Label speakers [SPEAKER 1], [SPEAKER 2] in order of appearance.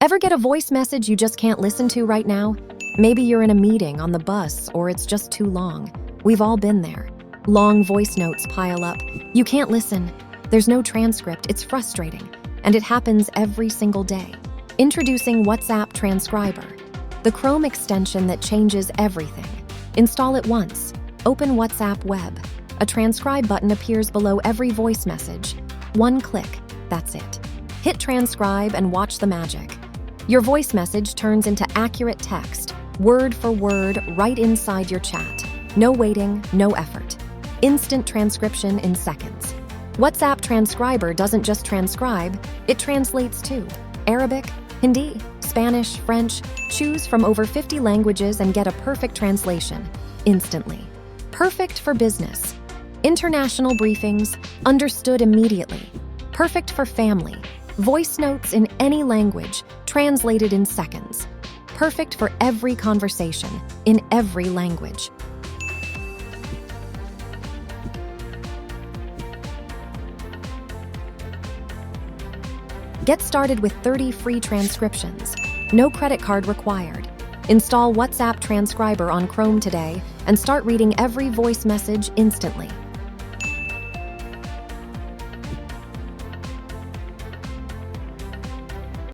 [SPEAKER 1] Ever get a voice message you just can't listen to right now? Maybe you're in a meeting, on the bus, or it's just too long. We've all been there. Long voice notes pile up. You can't listen. There's no transcript. It's frustrating. And it happens every single day. Introducing WhatsApp Transcriber, the Chrome extension that changes everything. Install it once. Open WhatsApp Web. A transcribe button appears below every voice message. One click, that's it. Hit transcribe and watch the magic. Your voice message turns into accurate text, word for word, right inside your chat. No waiting, no effort. Instant transcription in seconds. WhatsApp Transcriber doesn't just transcribe, it translates too. Arabic, Hindi, Spanish, French. Choose from over 50 languages and get a perfect translation, instantly. Perfect for business. International briefings, understood immediately. Perfect for family. Voice notes in any language, translated in seconds. Perfect for every conversation, in every language. Get started with 30 free transcriptions. No credit card required. Install WhatsApp Transcriber on Chrome today and start reading every voice message instantly.